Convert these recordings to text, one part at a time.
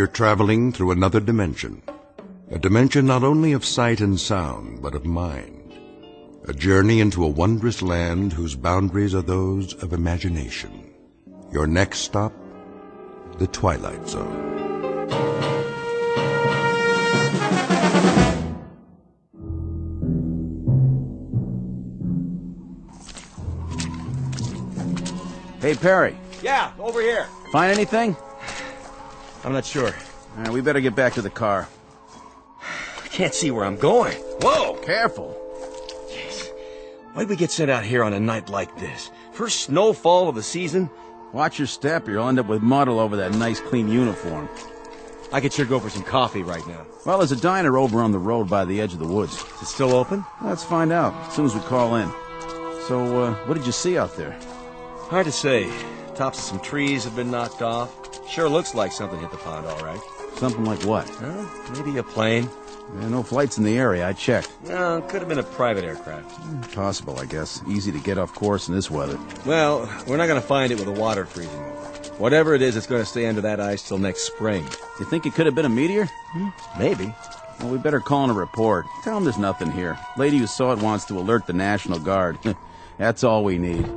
You're traveling through another dimension. A dimension not only of sight and sound, but of mind. A journey into a wondrous land whose boundaries are those of imagination. Your next stop, the Twilight Zone. Hey, Perry. Yeah, over here. Find anything? I'm not sure. All right, we better get back to the car. I can't see where I'm going. Whoa! Careful. Jeez. Why'd we get sent out here on a night like this? First snowfall of the season? Watch your step, or you'll end up with mud all over that nice, clean uniform. I could sure go for some coffee right now. Well, there's a diner over on the road by the edge of the woods. Is it still open? Let's find out as soon as we call in. So, what did you see out there? Hard to say. Tops of some trees have been knocked off. Sure looks like something hit the pond, all right. Something like what? Maybe a plane. Yeah, no flights in the area. I checked. No, could have been a private aircraft. Possible, I guess. Easy to get off course in this weather. Well, we're not going to find it with the water freezing over. Whatever it is, it's going to stay under that ice till next spring. You think it could have been a meteor? Maybe. Well, we better call in a report. Tell them there's nothing here. Lady who saw it wants to alert the National Guard. That's all we need.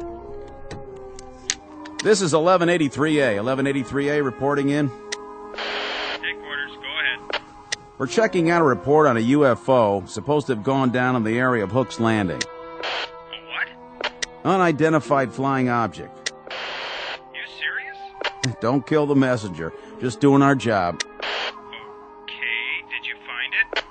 This is 1183A. 1183A reporting in. Headquarters, go ahead. We're checking out a report on a UFO supposed to have gone down in the area of Hook's Landing. A what? Unidentified flying object. You serious? Don't kill the messenger. Just doing our job. Okay, did you find it?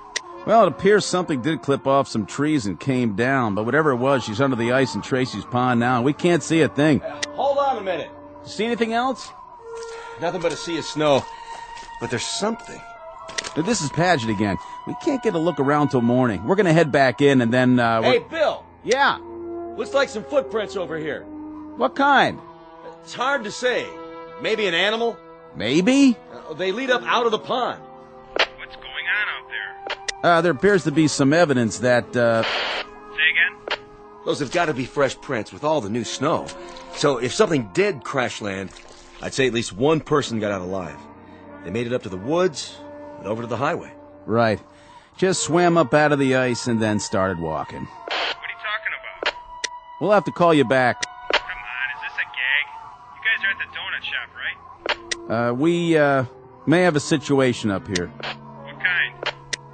Well, it appears something did clip off some trees and came down, but whatever it was, she's under the ice in Tracy's pond now, and we can't see a thing. Hold on a minute. See anything else? Nothing but a sea of snow. But there's something. This is Paget again. We can't get a look around till morning. We're gonna head back in and then, Hey, Bill! Yeah? Looks like some footprints over here. What kind? It's hard to say. Maybe an animal? Maybe? They lead up out of the pond. What's going on out there? There appears to be some evidence that, Say again? Those have got to be fresh prints with all the new snow. So if something did crash land, I'd say at least one person got out alive. They made it up to the woods and over to the highway. Right. Just swam up out of the ice and then started walking. What are you talking about? We'll have to call you back. Come on, is this a gag? You guys are at the donut shop, right? We may have a situation up here. What kind?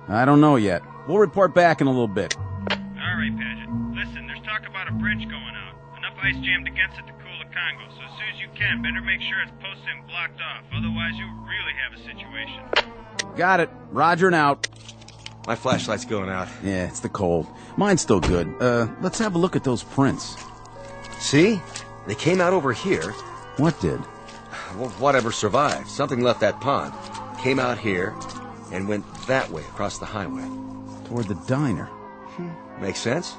I don't know yet. We'll report back in a little bit. All right, Paget. Listen, there's talk about a bridge going out. Enough ice jammed against it to cool the Congo, so as soon as you can, better make sure it's posted and blocked off. Otherwise, you'll really have a situation. Got it. Roger and out. My flashlight's going out. Yeah, it's the cold. Mine's still good. Let's have a look at those prints. See? They came out over here. What did? Well, whatever survived. Something left that pond. Came out here and went that way across the highway. Toward the diner. Makes sense.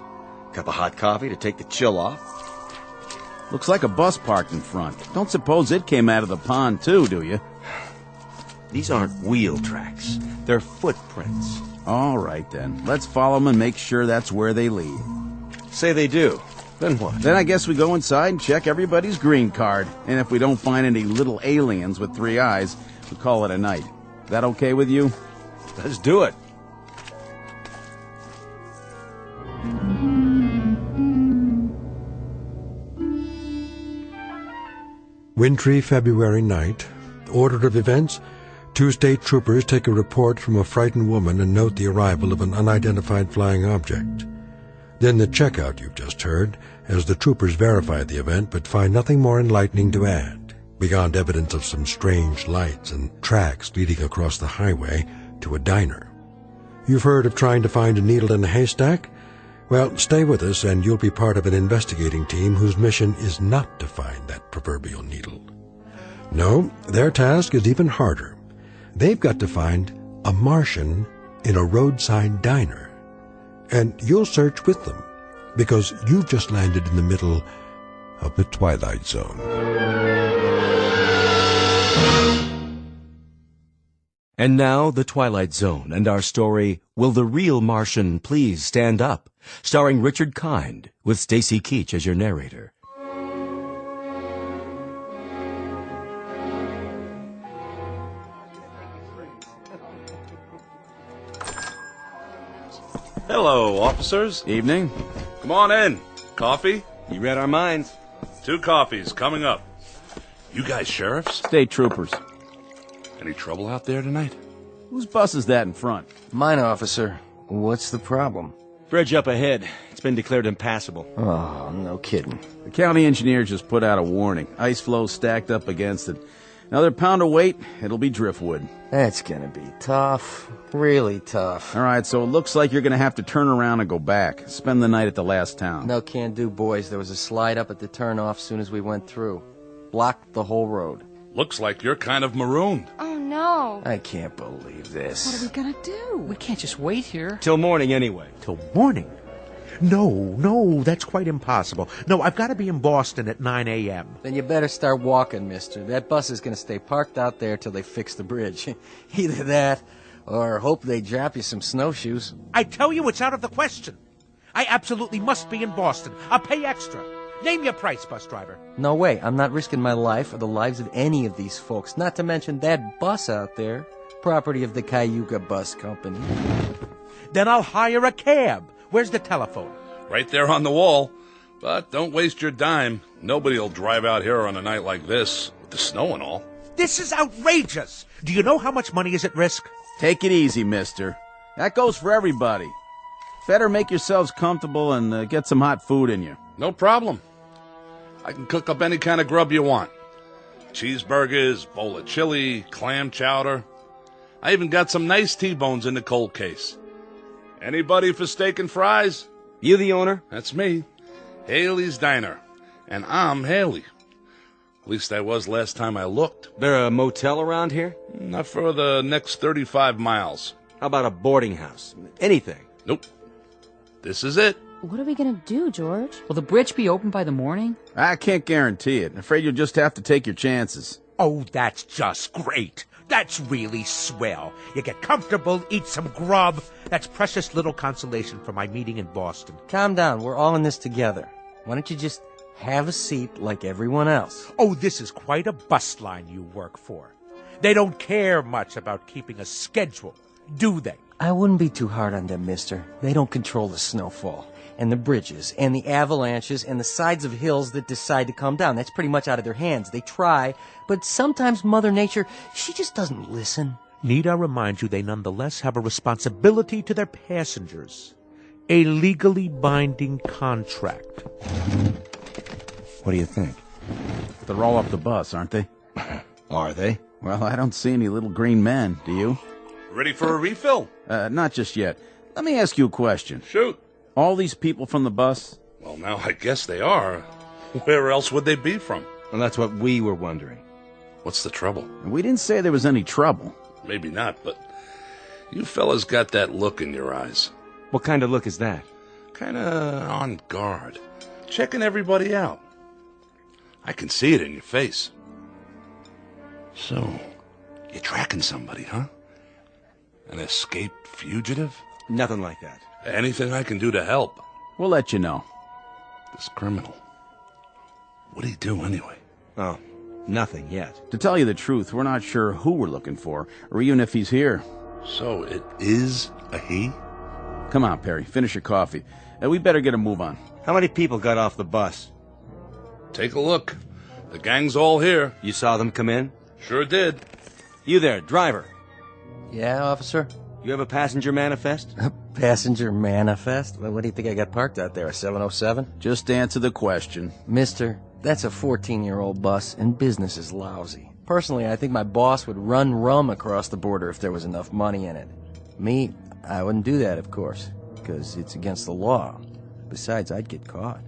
Cup of hot coffee to take the chill off. Looks like a bus parked in front. Don't suppose it came out of the pond too, do you? These aren't wheel tracks. They're footprints. All right, then. Let's follow them and make sure that's where they lead. Say they do. Then what? Then I guess we go inside and check everybody's green card. And if we don't find any little aliens with 3 eyes, we call it a night. That okay with you? Let's do it. Wintry February night. Order of events: 2 state troopers take a report from a frightened woman and note the arrival of an unidentified flying object. Then the checkout you've just heard, as the troopers verify the event but find nothing more enlightening to add, beyond evidence of some strange lights and tracks leading across the highway to a diner. You've heard of trying to find a needle in a haystack? Well, stay with us and you'll be part of an investigating team whose mission is not to find that proverbial needle. No, their task is even harder. They've got to find a Martian in a roadside diner. And you'll search with them, because you've just landed in the middle of the Twilight Zone. And now, The Twilight Zone and our story, Will the Real Martian Please Stand Up? Starring Richard Kind, with Stacy Keach as your narrator. Hello, officers. Evening. Come on in. Coffee? You read our minds. 2 coffees coming up. You guys sheriffs? State troopers. Any trouble out there tonight? Whose bus is that in front? Mine, officer. What's the problem? Bridge up ahead. It's been declared impassable. Oh, no kidding. The county engineer just put out a warning. Ice flow stacked up against it. Another pound of weight, it'll be driftwood. That's gonna be tough. Really tough. All right, so it looks like you're going to have to turn around and go back. Spend the night at the last town. No can do, boys. There was a slide up at the turnoff soon as we went through. Blocked the whole road. Looks like you're kind of marooned. Oh, no. I can't believe this. What are we gonna do? We can't just wait here. Till morning anyway. Till morning? No, that's quite impossible. No, I've got to be in Boston at 9 a.m. Then you better start walking, mister. That bus is gonna stay parked out there till they fix the bridge. Either that, or hope they drop you some snowshoes. I tell you, it's out of the question. I absolutely must be in Boston. I'll pay extra. Name your price, bus driver. No way. I'm not risking my life or the lives of any of these folks. Not to mention that bus out there. Property of the Cayuga Bus Company. Then I'll hire a cab. Where's the telephone? Right there on the wall. But don't waste your dime. Nobody'll drive out here on a night like this, with the snow and all. This is outrageous. Do you know how much money is at risk? Take it easy, mister. That goes for everybody. Better make yourselves comfortable and get some hot food in you. No problem. I can cook up any kind of grub you want. Cheeseburgers, bowl of chili, clam chowder. I even got some nice T-bones in the cold case. Anybody for steak and fries? You the owner? That's me. Haley's Diner. And I'm Haley. At least I was last time I looked. There a motel around here? Not for the next 35 miles. How about a boarding house? Anything? Nope. This is it. What are we gonna do, George? Will the bridge be open by the morning? I can't guarantee it. Afraid you'll just have to take your chances. Oh, that's just great. That's really swell. You get comfortable, eat some grub. That's precious little consolation for my meeting in Boston. Calm down. We're all in this together. Why don't you just have a seat like everyone else? Oh, this is quite a bus line you work for. They don't care much about keeping a schedule, do they? I wouldn't be too hard on them, mister. They don't control the snowfall, and the bridges, and the avalanches, and the sides of hills that decide to come down. That's pretty much out of their hands. They try, but sometimes Mother Nature, she just doesn't listen. Need I remind you they nonetheless have a responsibility to their passengers. A legally binding contract. What do you think? They're all up the bus, aren't they? Are they? Well, I don't see any little green men, do you? Ready for a refill? Not just yet. Let me ask you a question. Shoot. All these people from the bus? Well, now I guess they are. Where else would they be from? Well, that's what we were wondering. What's the trouble? We didn't say there was any trouble. Maybe not, but you fellas got that look in your eyes. What kind of look is that? Kinda on guard. Checking everybody out. I can see it in your face. So, you're tracking somebody, huh? An escaped fugitive? Nothing like that. Anything I can do to help? We'll let you know. This criminal. What'd he do anyway? Oh, nothing yet. To tell you the truth, we're not sure who we're looking for, or even if he's here. So it is a he? Come on, Perry, finish your coffee. We better get a move on. How many people got off the bus? Take a look. The gang's all here. You saw them come in? Sure did. You there, driver. Yeah, officer? You have a passenger manifest? A passenger manifest? Well, what do you think I got parked out there, a 707? Just answer the question. Mister, that's a 14-year-old bus, and business is lousy. Personally, I think my boss would run rum across the border if there was enough money in it. Me, I wouldn't do that, of course, because it's against the law. Besides, I'd get caught.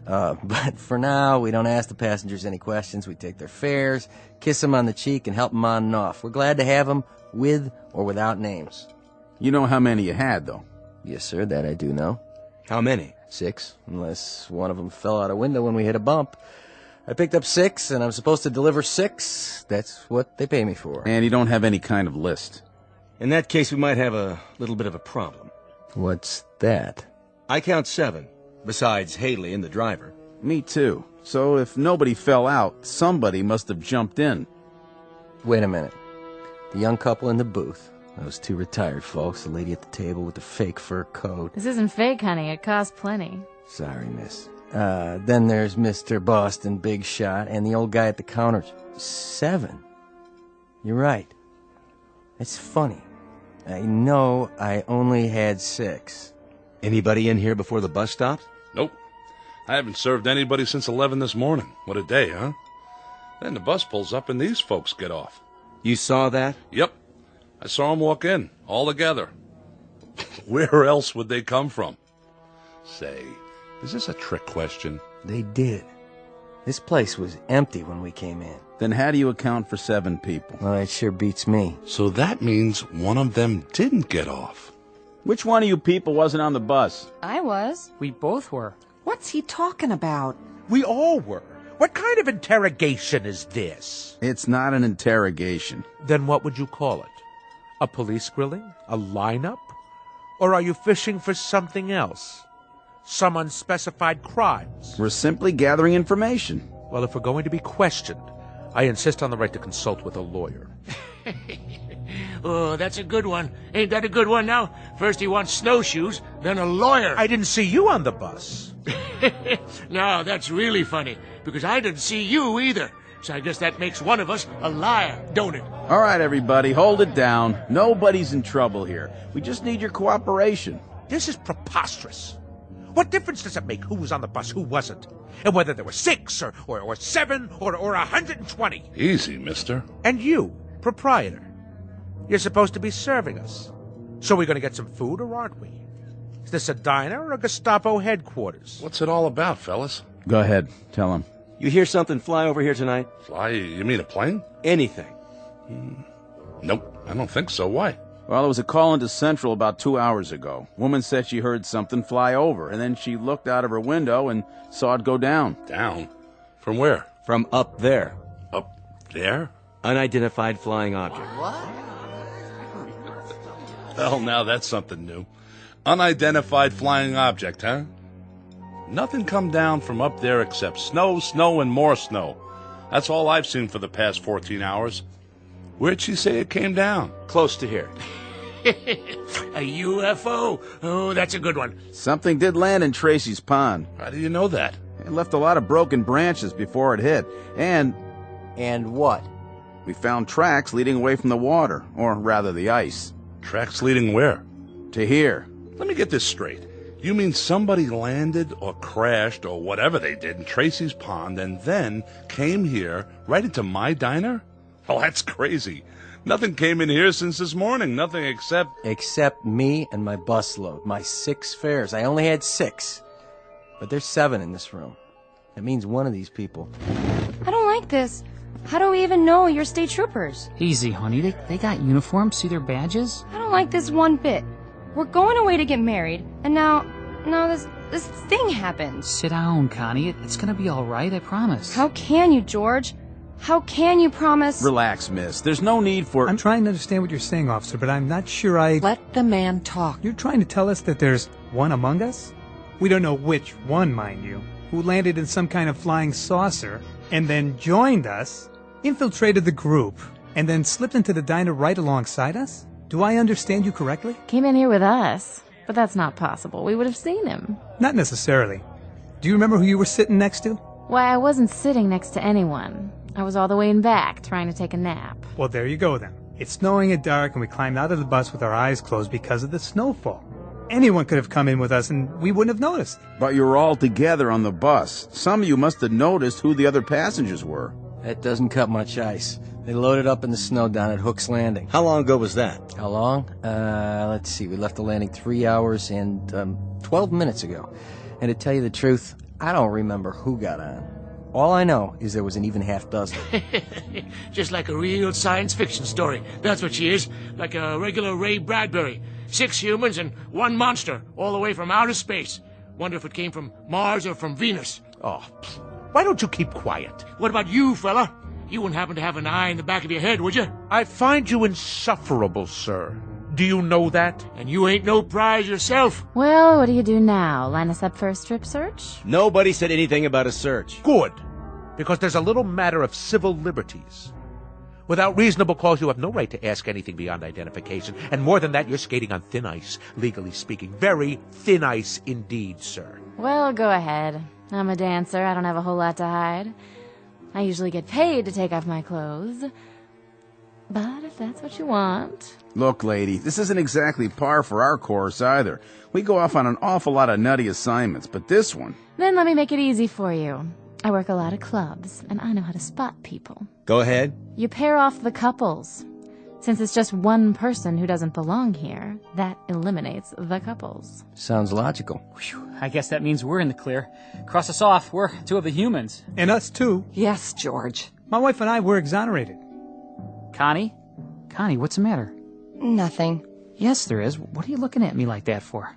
But for now, we don't ask the passengers any questions. We take their fares, kiss them on the cheek, and help them on and off. We're glad to have them, with or without names. You know how many you had, though? Yes, sir, that I do know. How many? 6, unless one of them fell out a window when we hit a bump. I picked up 6, and I'm supposed to deliver 6. That's what they pay me for. And you don't have any kind of list. In that case, we might have a little bit of a problem. What's that? I count 7, besides Haley and the driver. Me too. So if nobody fell out, somebody must have jumped in. Wait a minute. The young couple in the booth, Those two retired folks, the lady at the table with the fake fur coat. This isn't fake, honey. It costs plenty. Sorry, miss. Then there's Mr. Boston Big Shot and the old guy at the counter. 7. You're right. It's funny. I know I only had 6. Anybody in here before the bus stopped? Nope. I haven't served anybody since 11 this morning. What a day, huh? Then the bus pulls up and these folks get off. You saw that? Yep. I saw them walk in, all together. Where else would they come from? Say, is this a trick question? They did. This place was empty when we came in. Then how do you account for 7 people? Well, that sure beats me. So that means one of them didn't get off. Which one of you people wasn't on the bus? I was. We both were. What's he talking about? We all were. What kind of interrogation is this? It's not an interrogation. Then what would you call it? A police grilling? A lineup? Or are you fishing for something else? Some unspecified crimes? We're simply gathering information. Well, if we're going to be questioned, I insist on the right to consult with a lawyer. Oh, that's a good one. Ain't that a good one now? First he wants snowshoes, then a lawyer. I didn't see you on the bus. No, that's really funny, because I didn't see you either. So I guess that makes one of us a liar, don't it? All right, everybody, hold it down. Nobody's in trouble here. We just need your cooperation. This is preposterous. What difference does it make who was on the bus, who wasn't? And whether there were 6 or 7 or 120? Easy, mister. And you, proprietor, you're supposed to be serving us. So we're going to get some food, or aren't we? Is this a diner or a Gestapo headquarters? What's it all about, fellas? Go ahead, tell him. You hear something fly over here tonight? Fly? You mean a plane? Anything. Nope, I don't think so. Why? Well, there was a call into Central about 2 hours ago. Woman said she heard something fly over, and then she looked out of her window and saw it go down. Down? From where? From up there. Up there? Unidentified flying object. Well, now that's something new. Unidentified flying object, huh? Nothing come down from up there except snow, snow, and more snow. That's all I've seen for the past 14 hours. Where'd she say it came down? Close to here. A UFO? Oh, that's a good one. Something did land in Tracy's pond. How do you know that? It left a lot of broken branches before it hit. And what? we found tracks leading away from the water, or rather the ice. Tracks leading where? To here. Let me get this straight. You mean somebody landed or crashed or whatever they did in Tracy's pond and then came here right into my diner? Oh, that's crazy. Nothing came in here since this morning. Nothing except... Except me and my busload. My 6 fares. I only had 6. But there's 7 in this room. That means one of these people. I don't like this. How do we even know you're state troopers? Easy, honey. They got uniforms. See their badges? I don't like this one bit. We're going away to get married, and now this thing happened. Sit down, Connie. It's gonna be all right, I promise. How can you, George? How can you promise? Relax, miss. There's no need for... I'm trying to understand what you're saying, officer, but I'm not sure I... Let the man talk. You're trying to tell us that there's one among us? We don't know which one, mind you, who landed in some kind of flying saucer and then joined us, infiltrated the group, and then slipped into the diner right alongside us? Do I understand you correctly? Came in here with us, but that's not possible. We would have seen him. Not necessarily. Do you remember who you were sitting next to? Why, I wasn't sitting next to anyone. I was all the way in back, trying to take a nap. Well, there you go then. It's snowing at dark, and we climbed out of the bus with our eyes closed because of the snowfall. Anyone could have come in with us, and we wouldn't have noticed. But you were all together on the bus. Some of you must have noticed who the other passengers were. That doesn't cut much ice. They loaded up in the snow down at Hook's Landing. How long ago was that? How long? Let's see. We left the landing 3 hours and 12 minutes ago. And to tell you the truth, I don't remember who got on. All I know is there was an even half dozen. Just like a real science fiction story. That's what she is. Like a regular Ray Bradbury. 6 humans and 1 monster, all the way from outer space. Wonder if it came from Mars or from Venus. Oh, why don't you keep quiet? What about you, fella? You wouldn't happen to have an eye in the back of your head, would you? I find you insufferable, sir. Do you know that? And you ain't no prize yourself. Well, what do you do now? Line us up for a strip search? Nobody said anything about a search. Good. Because there's a little matter of civil liberties. Without reasonable cause, you have no right to ask anything beyond identification. And more than that, you're skating on thin ice, legally speaking. Very thin ice indeed, sir. Well, go ahead. I'm a dancer. I don't have a whole lot to hide. I usually get paid to take off my clothes. But if that's what you want... Look, lady, this isn't exactly par for our course either. We go off on an awful lot of nutty assignments, but this one... Then let me make it easy for you. I work a lot of clubs, and I know how to spot people. Go ahead. You pair off the couples. Since it's just one person who doesn't belong here, that eliminates the couples. Sounds logical. Whew, I guess that means we're in the clear. Cross us off. We're two of the humans. And us too. Yes, George. My wife and I were exonerated. Connie? Connie, what's the matter? Nothing. Yes, there is. What are you looking at me like that for?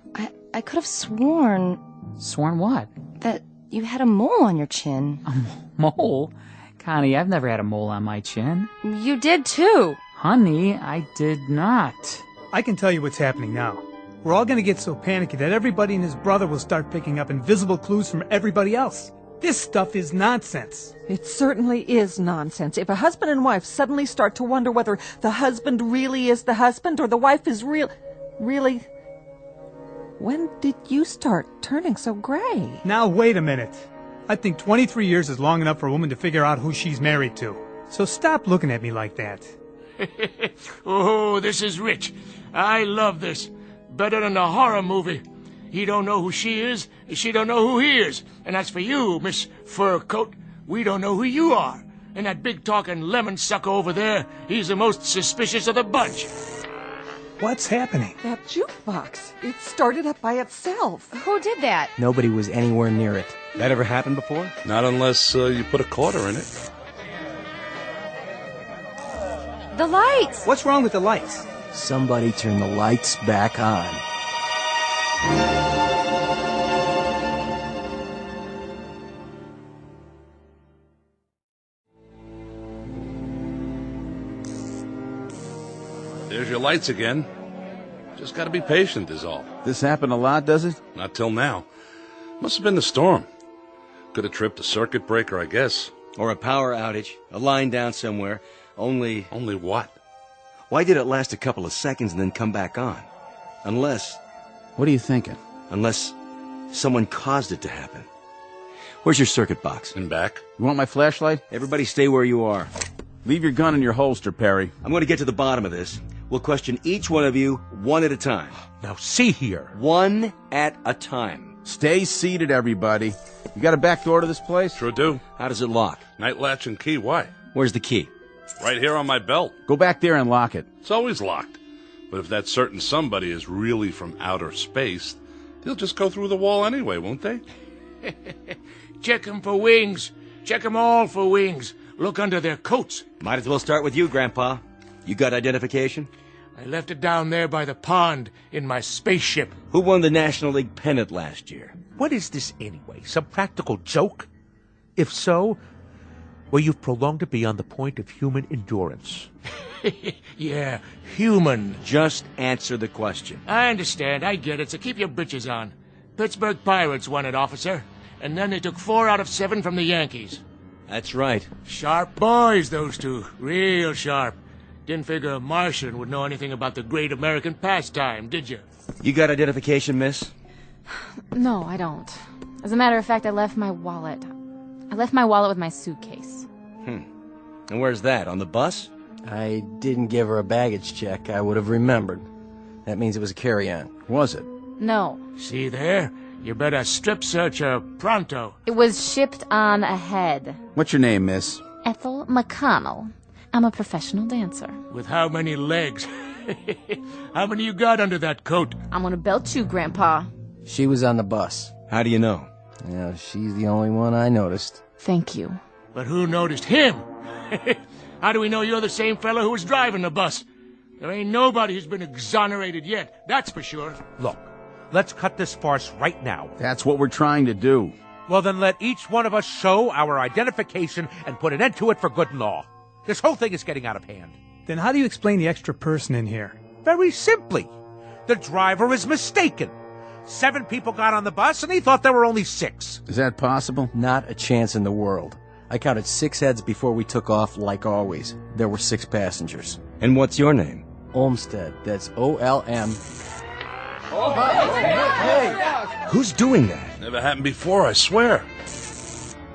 I could have sworn... Sworn what? That you had a mole on your chin. A mole? Connie, I've never had a mole on my chin. You did too. Honey, I did not. I can tell you what's happening now. We're all going to get so panicky that everybody and his brother will start picking up invisible clues from everybody else. This stuff is nonsense. It certainly is nonsense. If a husband and wife suddenly start to wonder whether the husband really is the husband or the wife is really... When did you start turning so gray? Now, wait a minute. I think 23 years is long enough for a woman to figure out who she's married to. So stop looking at me like that. Oh, this is rich. I love this. Better than a horror movie. He don't know who she is, she don't know who he is. And as for you, Miss Fur Coat, we don't know who you are. And that big-talking lemon sucker over there, he's the most suspicious of the bunch. What's happening? That jukebox. It started up by itself. Who did that? Nobody was anywhere near it. That ever happened before? Not unless you put a quarter in it. The lights! What's wrong with the lights? Somebody turned the lights back on. There's your lights again. Just gotta be patient is all. This happened a lot, does it? Not till now. Must have been the storm. Could have tripped a circuit breaker, I guess. Or a power outage, a line down somewhere. Only what? Why did it last a couple of seconds and then come back on? Unless... What are you thinking? Unless someone caused it to happen. Where's your circuit box? In back. You want my flashlight? Everybody stay where you are. Leave your gun in your holster, Perry. I'm going to get to the bottom of this. We'll question each one of you one at a time. Now see here. One at a time. Stay seated, everybody. You got a back door to this place? Sure do. How does it lock? Night latch and key, why? Where's the key? Right here on my belt. Go back there and lock it. It's always locked. But if that certain somebody is really from outer space, they'll just go through the wall anyway, won't they? Check 'em for wings. Check 'em all for wings. Look under their coats. Might as well start with you, Grandpa. You got identification? I left it down there by the pond in my spaceship. Who won the National League pennant last year? What is this anyway? Some practical joke? If so, well, you've prolonged it beyond the point of human endurance. Yeah, human. Just answer the question. I understand. I get it. So keep your britches on. Pittsburgh Pirates won it, officer. And then they took 4 out of 7 from the Yankees. That's right. Sharp boys, those two. Real sharp. Didn't figure a Martian would know anything about the great American pastime, did you? You got identification, miss? No, I don't. As a matter of fact, I left my wallet. I left my wallet with my suitcase. And where's that? On the bus? I didn't give her a baggage check. I would have remembered. That means it was a carry-on. Was it? No. See there? You better strip search her pronto. It was shipped on ahead. What's your name, miss? Ethel McConnell. I'm a professional dancer. With how many legs? How many you got under that coat? I'm gonna belt you, Grandpa. She was on the bus. How do you know? Yeah, she's the only one I noticed. Thank you. But who noticed him? How do we know you're the same fellow who was driving the bus? There ain't nobody who's been exonerated yet, that's for sure. Look, let's cut this farce right now. That's what we're trying to do. Well, then let each one of us show our identification and put an end to it for good and law. This whole thing is getting out of hand. Then how do you explain the extra person in here? Very simply. The driver is mistaken. 7 people got on the bus and he thought there were only 6. Is that possible? Not a chance in the world. I counted 6 heads before we took off, like always. There were 6 passengers. And what's your name? Olmsted. That's O-L-M. Hey! Who's doing that? Never happened before, I swear.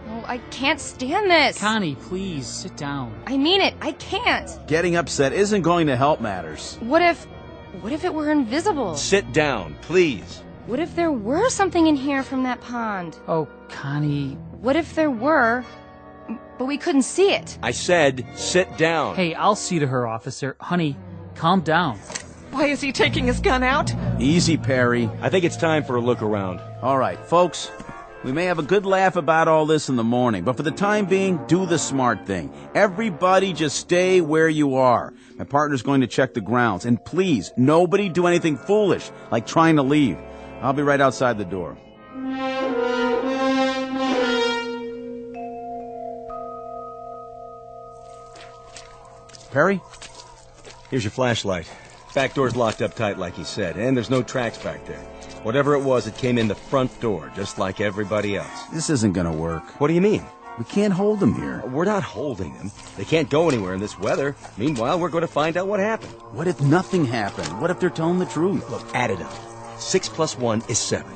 Oh, I can't stand this. Connie, please, sit down. I mean it. I can't. Getting upset isn't going to help matters. What if it were invisible? Sit down, please. What if there were something in here from that pond? Oh, Connie. What if there were, but we couldn't see it? I said, sit down. Hey, I'll see to her, officer. Honey, calm down. Why is he taking his gun out? Easy, Perry. I think it's time for a look around. All right, folks. We may have a good laugh about all this in the morning, but for the time being, do the smart thing. Everybody just stay where you are. My partner's going to check the grounds. And please, nobody do anything foolish, like trying to leave. I'll be right outside the door. Perry? Here's your flashlight. Back door's locked up tight like he said, and there's no tracks back there. Whatever it was, it came in the front door, just like everybody else. This isn't gonna work. What do you mean? We can't hold them here. We're not holding them. They can't go anywhere in this weather. Meanwhile, we're going to find out what happened. What if nothing happened? What if they're telling the truth? Look, add it up. 6 + 1 is 7.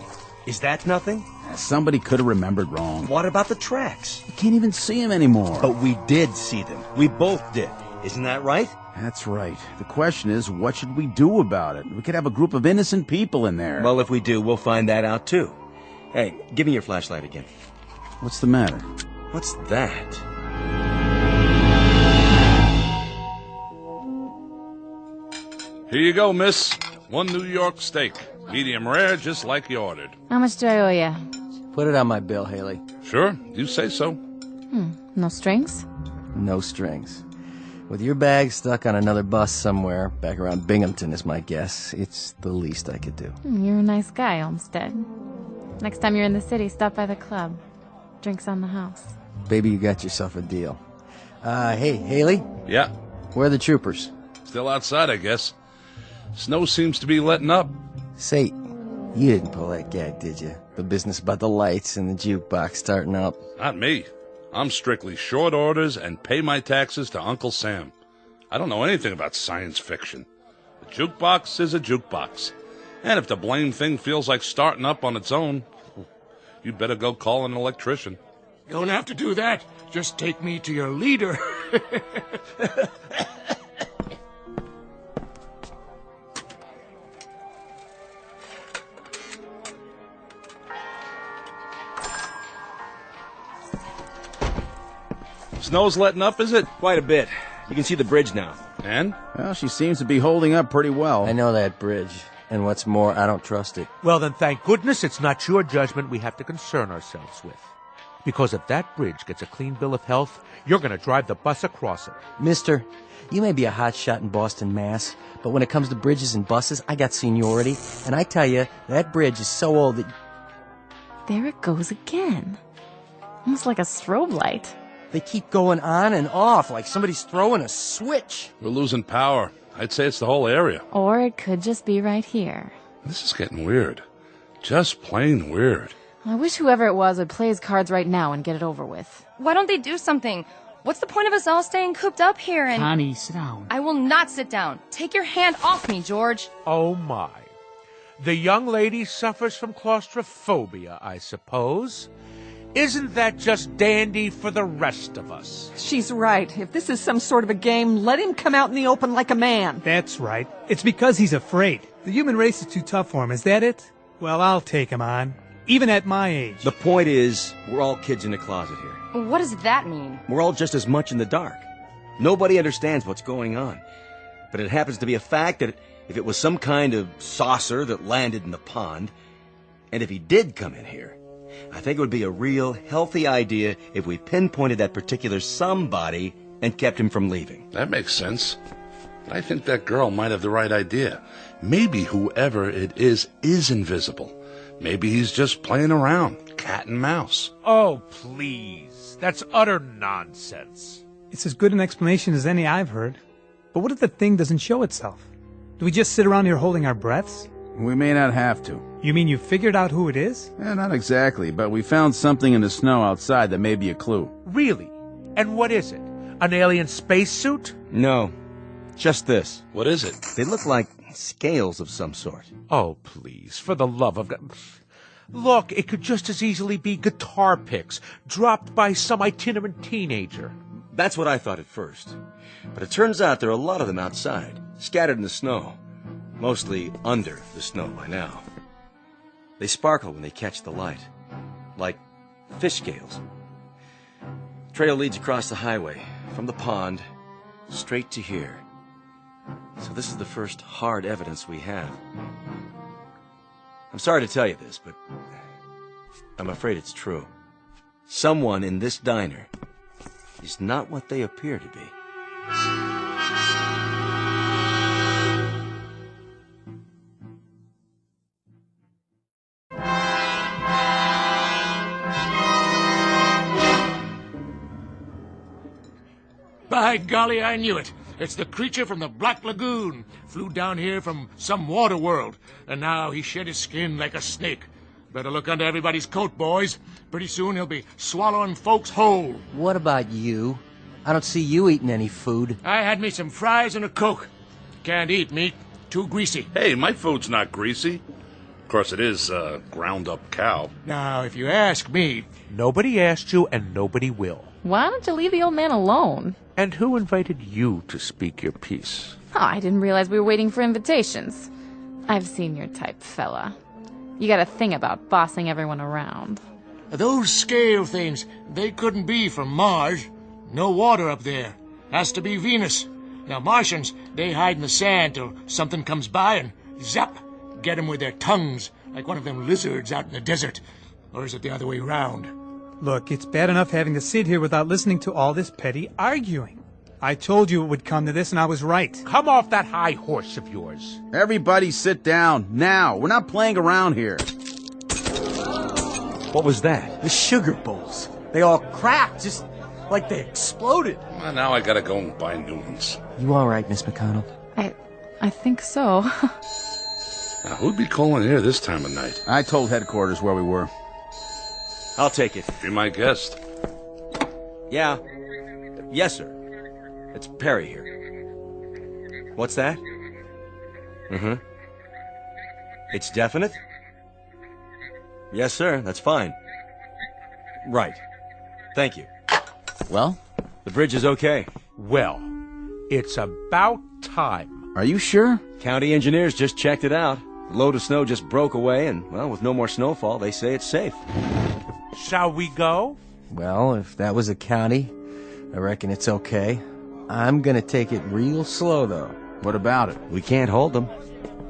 Is that nothing? Somebody could have remembered wrong. What about the tracks? You can't even see them anymore. But we did see them. We both did. Isn't that right? That's right. The question is, what should we do about it? We could have a group of innocent people in there. Well, if we do, we'll find that out too. Hey, give me your flashlight again. What's the matter? What's that? Here you go, miss. 1 New York steak. Medium rare, just like you ordered. How much do I owe you? Put it on my bill, Haley. Sure, you say so. No strings? No strings. With your bag stuck on another bus somewhere, back around Binghamton is my guess, it's the least I could do. You're a nice guy, Olmsted. Next time you're in the city, stop by the club. Drinks on the house. Baby, you got yourself a deal. Hey, Haley? Yeah. Where are the troopers? Still outside, I guess. Snow seems to be letting up. Say, you didn't pull that gag, did you? The business about the lights and the jukebox starting up. Not me. I'm strictly short orders and pay my taxes to Uncle Sam. I don't know anything about science fiction. A jukebox is a jukebox. And if the blame thing feels like starting up on its own, you'd better go call an electrician. You don't have to do that. Just take me to your leader. Snow's letting up, is it? Quite a bit. You can see the bridge now. And? Well, she seems to be holding up pretty well. I know that bridge. And what's more, I don't trust it. Well, then thank goodness it's not your judgment we have to concern ourselves with. Because if that bridge gets a clean bill of health, you're going to drive the bus across it. Mister, you may be a hot shot in Boston, Mass., but when it comes to bridges and buses, I got seniority. And I tell you, that bridge is so old that... There it goes again. Almost like a strobe light. They keep going on and off like somebody's throwing a switch. We're losing power. I'd say it's the whole area. Or it could just be right here. This is getting weird. Just plain weird. I wish whoever it was would play his cards right now and get it over with. Why don't they do something? What's the point of us all staying cooped up here and... Connie, sit down. I will not sit down. Take your hand off me, George. Oh, my. The young lady suffers from claustrophobia, I suppose. Isn't that just dandy for the rest of us? She's right. If this is some sort of a game, let him come out in the open like a man. That's right. It's because he's afraid. The human race is too tough for him, is that it? Well, I'll take him on. Even at my age. The point is, we're all kids in a closet here. What does that mean? We're all just as much in the dark. Nobody understands what's going on. But it happens to be a fact that if it was some kind of saucer that landed in the pond, and if he did come in here, I think it would be a real healthy idea if we pinpointed that particular somebody and kept him from leaving. That makes sense. I think that girl might have the right idea. Maybe whoever it is invisible. Maybe he's just playing around, cat and mouse. Oh, please. That's utter nonsense. It's as good an explanation as any I've heard. But what if the thing doesn't show itself? Do we just sit around here holding our breaths? We may not have to. You mean you figured out who it is? Not exactly, but we found something in the snow outside that may be a clue. Really? And what is it? An alien spacesuit? No, just this. What is it? They look like scales of some sort. Oh, please, for the love of God. Look, it could just as easily be guitar picks dropped by some itinerant teenager. That's what I thought at first. But it turns out there are a lot of them outside, scattered in the snow. Mostly under the snow by now. They sparkle when they catch the light, like fish scales. Trail leads across the highway, from the pond, straight to here. So this is the first hard evidence we have. I'm sorry to tell you this, but I'm afraid it's true. Someone in this diner is not what they appear to be. By golly, I knew it. It's the creature from the Black Lagoon. Flew down here from some water world, and now he shed his skin like a snake. Better look under everybody's coat, boys. Pretty soon he'll be swallowing folks whole. What about you? I don't see you eating any food. I had me some fries and a Coke. Can't eat meat. Too greasy. Hey, my food's not greasy. Of course, it is ground-up cow. Now, if you ask me... Nobody asked you, and nobody will. Why don't you leave the old man alone? And who invited you to speak your piece? Oh, I didn't realize we were waiting for invitations. I've seen your type, fella. You got a thing about bossing everyone around. Those scale things, they couldn't be from Mars. No water up there. Has to be Venus. Now, Martians, they hide in the sand till something comes by and zap, get them with their tongues, like one of them lizards out in the desert. Or is it the other way round? Look, it's bad enough having to sit here without listening to all this petty arguing. I told you it would come to this, and I was right. Come off that high horse of yours. Everybody sit down, now. We're not playing around here. What was that? The sugar bowls. They all cracked, just like they exploded. Well, now I gotta go and buy new ones. You all right, Miss McConnell? I think so. Now, who'd be calling here this time of night? I told headquarters where we were. I'll take it. Be my guest. Yeah. Yes, sir. It's Perry here. What's that? Mm-hmm. It's definite? Yes, sir. That's fine. Right. Thank you. Well? The bridge is okay. Well, it's about time. Are you sure? County engineers just checked it out. The load of snow just broke away, and, well, with no more snowfall, they say it's safe. Shall we go? Well, if that was a county, I reckon it's okay. I'm gonna take it real slow, though. What about it? We can't hold them.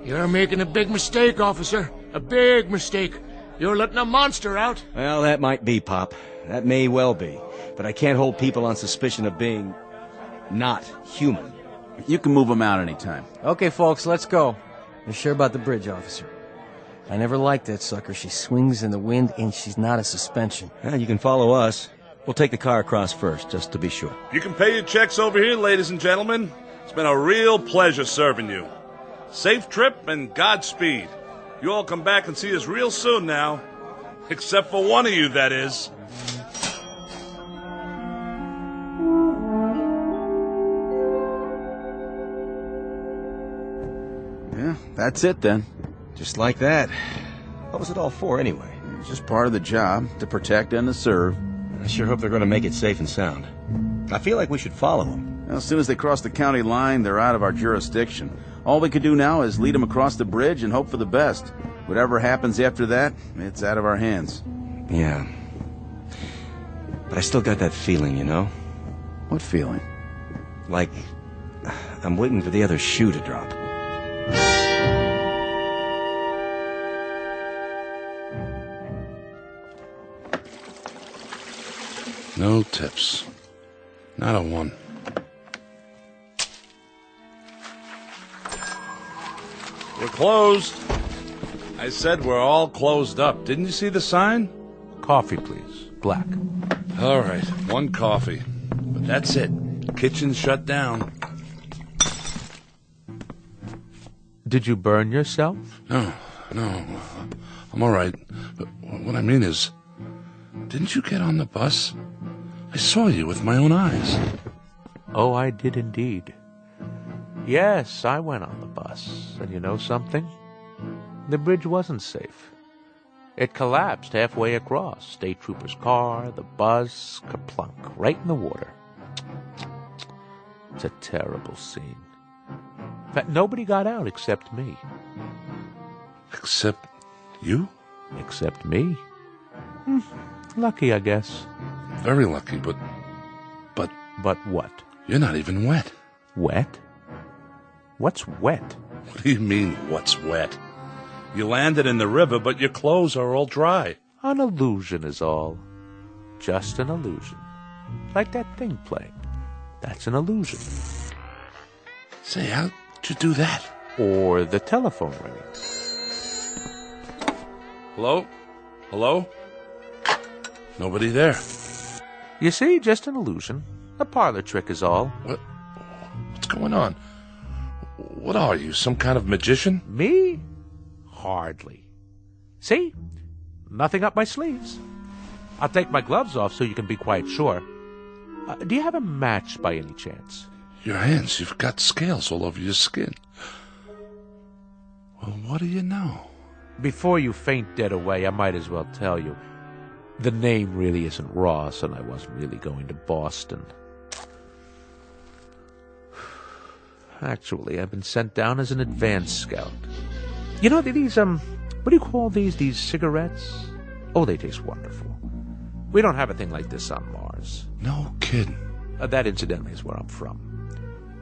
You're making a big mistake, officer. A big mistake. You're letting a monster out. Well, that might be, Pop. That may well be. But I can't hold people on suspicion of being not human. You can move them out anytime. Okay, folks, let's go. You're sure about the bridge, officer? I never liked that sucker. She swings in the wind, and she's not a suspension. Yeah, you can follow us. We'll take the car across first, just to be sure. You can pay your checks over here, ladies and gentlemen. It's been a real pleasure serving you. Safe trip and Godspeed. You all come back and see us real soon now. Except for one of you, that is. Yeah, that's it then. Just like that. What was it all for, anyway? It's just part of the job, to protect and to serve. I sure hope they're going to make it safe and sound. I feel like we should follow them. Well, as soon as they cross the county line, they're out of our jurisdiction. All we can do now is lead them across the bridge and hope for the best. Whatever happens after that, it's out of our hands. Yeah. But I still got that feeling, you know? What feeling? Like I'm waiting for the other shoe to drop. No tips. Not a one. We're closed. I said we're all closed up. Didn't you see the sign? Coffee, please. Black. All right, one coffee. But that's it. Kitchen's shut down. Did you burn yourself? No. I'm all right. But what I mean is, didn't you get on the bus? I saw you with my own eyes. Oh, I did indeed. Yes, I went on the bus. And you know something? The bridge wasn't safe. It collapsed halfway across. State trooper's car, the bus, kerplunk, right in the water. It's a terrible scene. In fact, nobody got out except me. Except you? Except me. Lucky, I guess. Very lucky, but... But what? You're not even wet. Wet? What's wet? What do you mean, what's wet? You landed in the river, but your clothes are all dry. An illusion is all. Just an illusion. Like that thing playing. That's an illusion. Say, how'd you do that? Or the telephone ringing. Hello? Hello? Nobody there. You see, just an illusion. A parlor trick is all. What's going on? What are you, some kind of magician? Me? Hardly. See? Nothing up my sleeves. I'll take my gloves off so you can be quite sure. Do you have a match by any chance? Your hands, you've got scales all over your skin. Well, what do you know? Before you faint dead away, I might as well tell you. The name really isn't Ross, and I wasn't really going to Boston. Actually, I've been sent down as an advance scout. You know, these, what do you call these? These cigarettes? Oh, they taste wonderful. We don't have a thing like this on Mars. No kidding. That, incidentally, is where I'm from.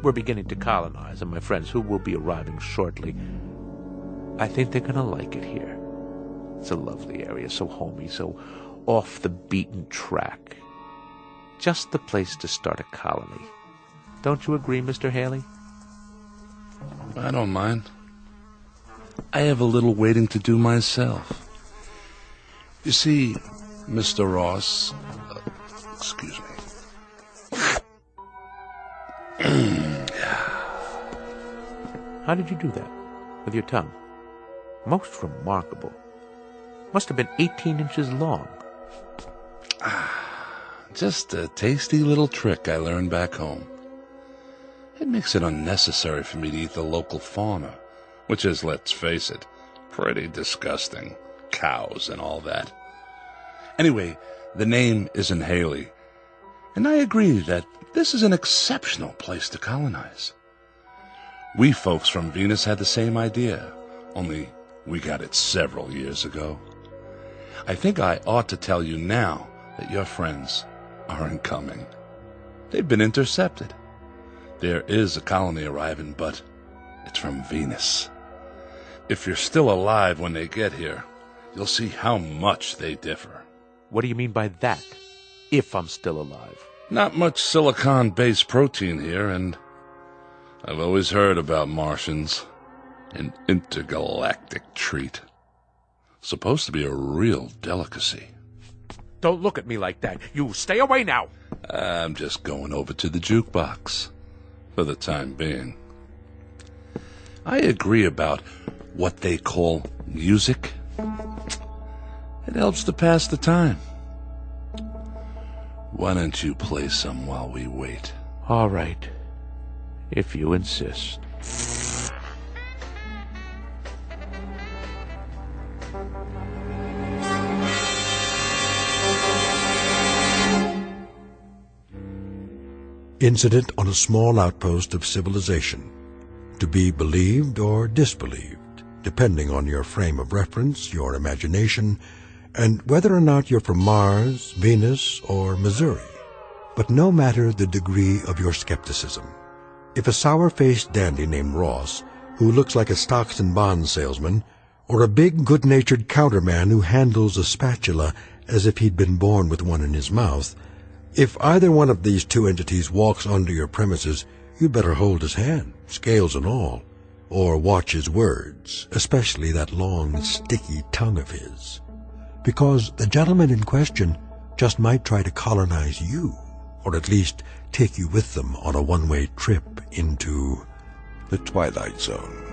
We're beginning to colonize, and my friends, who will be arriving shortly, I think they're going to like it here. It's a lovely area, so homey, so off the beaten track. Just the place to start a colony. Don't you agree, Mr. Haley? I don't mind. I have a little waiting to do myself. You see, Mr. Ross... excuse me. How did you do that? With your tongue? Most remarkable. Must have been 18 inches long. Just a tasty little trick I learned back home. It makes it unnecessary for me to eat the local fauna, which is, let's face it, pretty disgusting. Cows and all that. Anyway, the name isn't Haley, and I agree that this is an exceptional place to colonize. We folks from Venus had the same idea, only we got it several years ago. I think I ought to tell you now that your friends aren't coming. They've been intercepted. There is a colony arriving, but it's from Venus. If you're still alive when they get here, you'll see how much they differ. What do you mean by that? If I'm still alive? Not much silicon-based protein here, and I've always heard about Martians. An intergalactic treat. Supposed to be a real delicacy. Don't look at me like that. You stay away now. I'm just going over to the jukebox. For the time being. I agree about what they call music. It helps to pass the time. Why don't you play some while we wait? All right. If you insist. Incident on a small outpost of civilization, to be believed or disbelieved, depending on your frame of reference, your imagination, and whether or not you're from Mars, Venus, or Missouri. But no matter the degree of your skepticism, if a sour-faced dandy named Ross, who looks like a stocks and bonds salesman, or a big, good-natured counterman who handles a spatula as if he'd been born with one in his mouth, if either one of these two entities walks onto your premises, you'd better hold his hand, scales and all, or watch his words, especially that long, sticky tongue of his. Because the gentleman in question just might try to colonize you, or at least take you with them on a one-way trip into the Twilight Zone.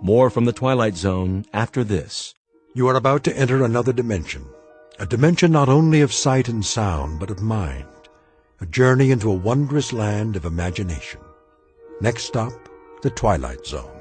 More from the Twilight Zone after this. You are about to enter another dimension. A dimension not only of sight and sound, but of mind. A journey into a wondrous land of imagination. Next stop, the Twilight Zone.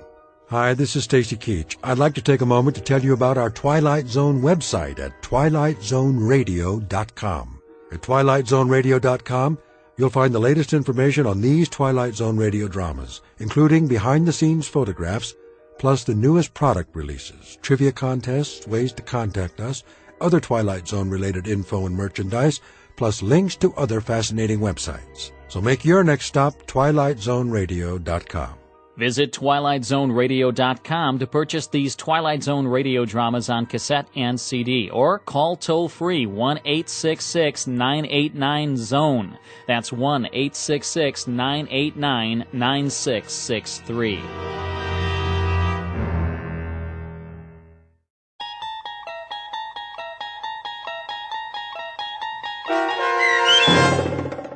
Hi, this is Stacy Keach. I'd like to take a moment to tell you about our Twilight Zone website at twilightzoneradio.com. At twilightzoneradio.com, you'll find the latest information on these Twilight Zone radio dramas, including behind-the-scenes photographs, plus the newest product releases, trivia contests, ways to contact us, other Twilight Zone-related info and merchandise, plus links to other fascinating websites. So make your next stop twilightzoneradio.com. Visit twilightzoneradio.com to purchase these Twilight Zone radio dramas on cassette and CD, or call toll-free 1-866-989-ZONE. That's 1-866-989-9663.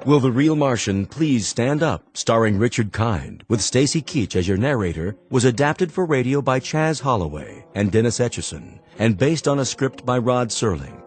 Will the Real Martian Please Stand Up, starring Richard Kind, with Stacy Keach as your narrator, was adapted for radio by Chaz Holloway and Dennis Etchison, and based on a script by Rod Serling.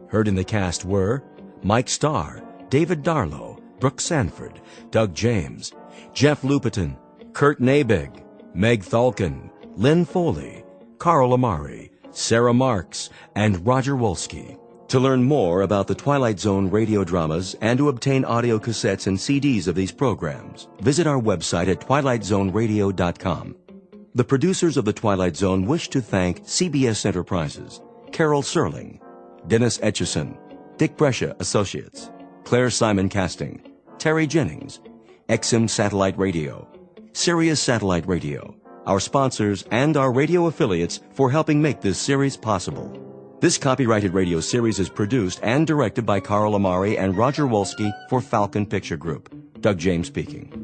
Heard in the cast were Mike Starr, David Darlow, Brooke Sanford, Doug James, Jeff Lupiton, Kurt Nabig, Meg Thalkin, Lynn Foley, Carl Amari, Sarah Marks, and Roger Wolski. To learn more about the Twilight Zone radio dramas and to obtain audio cassettes and CDs of these programs, visit our website at twilightzoneradio.com. The producers of The Twilight Zone wish to thank CBS Enterprises, Carol Serling, Dennis Etchison, Dick Brescia Associates, Claire Simon Casting, Terry Jennings, XM Satellite Radio, Sirius Satellite Radio, our sponsors and our radio affiliates for helping make this series possible. This copyrighted radio series is produced and directed by Carl Amari and Roger Wolski for Falcon Picture Group. Doug James speaking.